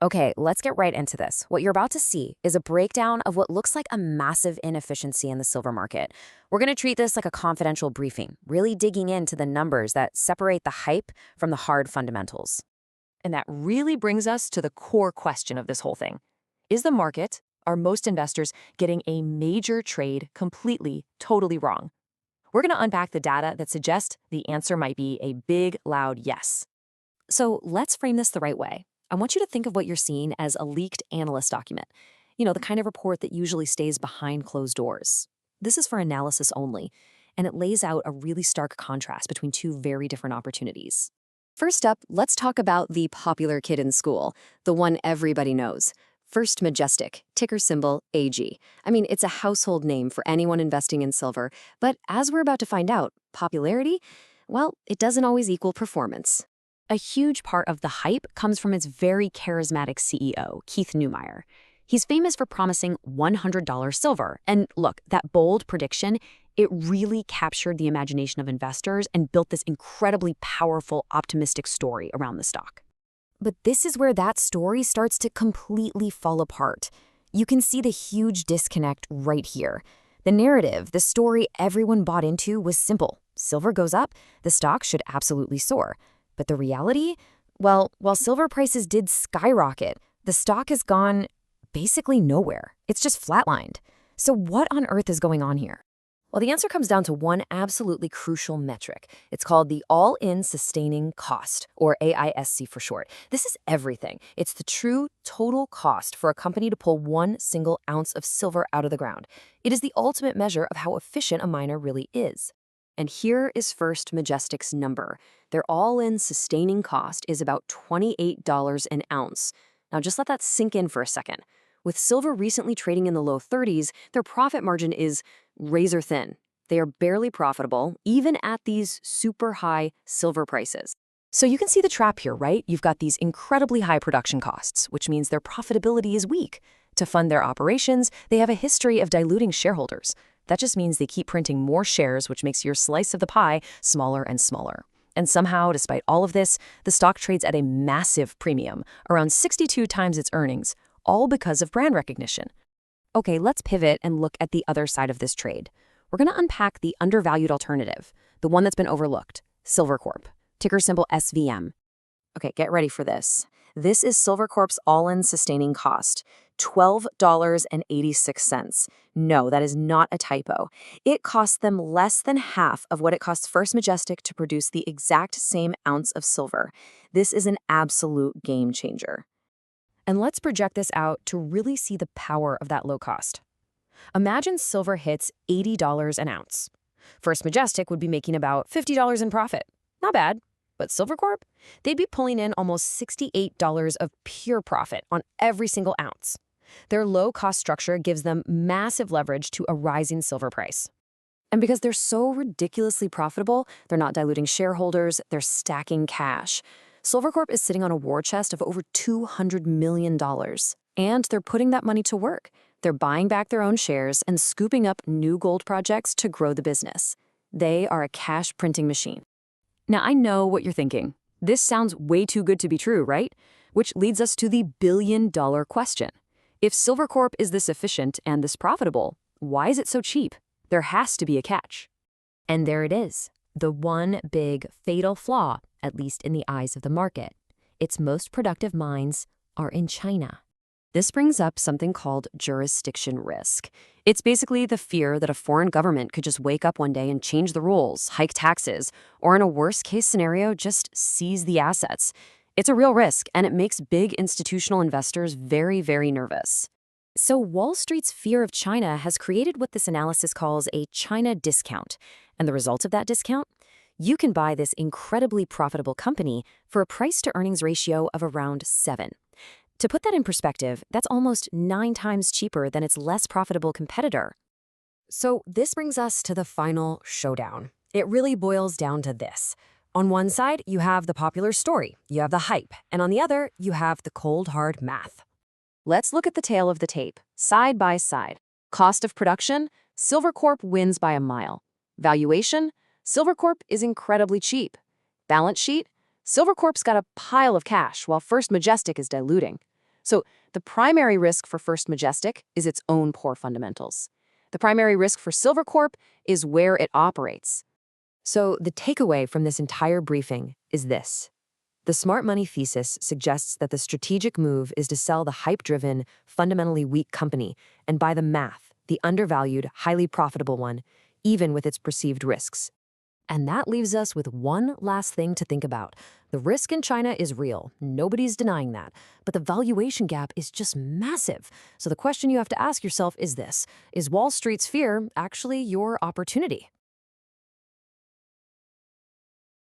Okay, let's get right into this. What you're about to see is a breakdown of what looks like a massive inefficiency in the silver market. We're going to treat this like a confidential briefing, really digging into the numbers that separate the hype from the hard fundamentals. And that really brings us to the core question of this whole thing. Is the market, are most investors getting a major trade completely, totally wrong? We're going to unpack the data that suggests the answer might be a big, loud yes. So let's frame this the right way. I want you to think of what you're seeing as a leaked analyst document. The kind of report that usually stays behind closed doors. This is for analysis only, and it lays out a really stark contrast between two very different opportunities. First up, let's talk about the popular kid in school, the one everybody knows. First Majestic, ticker symbol AG. I mean, it's a household name for anyone investing in silver, but as we're about to find out, popularity, well, it doesn't always equal performance. A huge part of the hype comes from its very charismatic CEO, Keith Neumeyer. He's famous for promising $100 silver. And look, that bold prediction, it really captured the imagination of investors and built this incredibly powerful, optimistic story around the stock. But this is where that story starts to completely fall apart. You can see the huge disconnect right here. The narrative, the story everyone bought into was simple. Silver goes up, the stock should absolutely soar. But the reality? Well, while silver prices did skyrocket, the stock has gone basically nowhere. It's just flatlined. So what on earth is going on here? Well, the answer comes down to one absolutely crucial metric. It's called the all-in sustaining cost, or AISC for short. This is everything. It's the true total cost for a company to pull one single ounce of silver out of the ground. It is the ultimate measure of how efficient a miner really is. And here is First Majestic's number. Their all-in sustaining cost is about $28 an ounce. Now just let that sink in for a second. With silver recently trading in the low 30s, their profit margin is razor thin. They are barely profitable, even at these super high silver prices. So you can see the trap here, right? You've got these incredibly high production costs, which means their profitability is weak. To fund their operations, they have a history of diluting shareholders. That just means they keep printing more shares, which makes your slice of the pie smaller and smaller. And somehow, despite all of this, the stock trades at a massive premium, around 62 times its earnings, all because of brand recognition. Okay, let's pivot and look at the other side of this trade. We're going to unpack the undervalued alternative, the one that's been overlooked, Silvercorp, ticker symbol SVM. Okay, get ready for this. This is Silvercorp's all-in sustaining cost, $12.86. No, that is not a typo. It costs them less than half of what it costs First Majestic to produce the exact same ounce of silver. This is an absolute game changer. And let's project this out to really see the power of that low cost. Imagine silver hits $80 an ounce. First Majestic would be making about $50 in profit. Not bad. But Silvercorp, they'd be pulling in almost $68 of pure profit on every single ounce. Their low-cost structure gives them massive leverage to a rising silver price. And because they're so ridiculously profitable, they're not diluting shareholders, they're stacking cash. Silvercorp is sitting on a war chest of over $200 million. And they're putting that money to work. They're buying back their own shares and scooping up new gold projects to grow the business. They are a cash printing machine. Now, I know what you're thinking. This sounds way too good to be true, right? Which leads us to the billion-dollar question. If Silvercorp is this efficient and this profitable, why is it so cheap? There has to be a catch. And there it is, the one big fatal flaw, at least in the eyes of the market. Its most productive mines are in China. This brings up something called jurisdiction risk. It's basically the fear that a foreign government could just wake up one day and change the rules, hike taxes, or in a worst-case scenario, just seize the assets. It's a real risk, and it makes big institutional investors very, very nervous. So Wall Street's fear of China has created what this analysis calls a China discount. And the result of that discount? You can buy this incredibly profitable company for a price-to-earnings ratio of around 7. To put that in perspective, that's almost 9 times cheaper than its less profitable competitor. So this brings us to the final showdown. It really boils down to this. On one side, you have the popular story, you have the hype, and on the other, you have the cold, hard math. Let's look at the tail of the tape, side by side. Cost of production, Silvercorp wins by a mile. Valuation, Silvercorp is incredibly cheap. Balance sheet, Silvercorp's got a pile of cash while First Majestic is diluting. So the primary risk for First Majestic is its own poor fundamentals. The primary risk for Silvercorp is where it operates. So the takeaway from this entire briefing is this. The smart money thesis suggests that the strategic move is to sell the hype-driven, fundamentally weak company and buy the math, the undervalued, highly profitable one, even with its perceived risks. And that leaves us with one last thing to think about. The risk in China is real. Nobody's denying that. But the valuation gap is just massive. So the question you have to ask yourself is this: is Wall Street's fear actually your opportunity?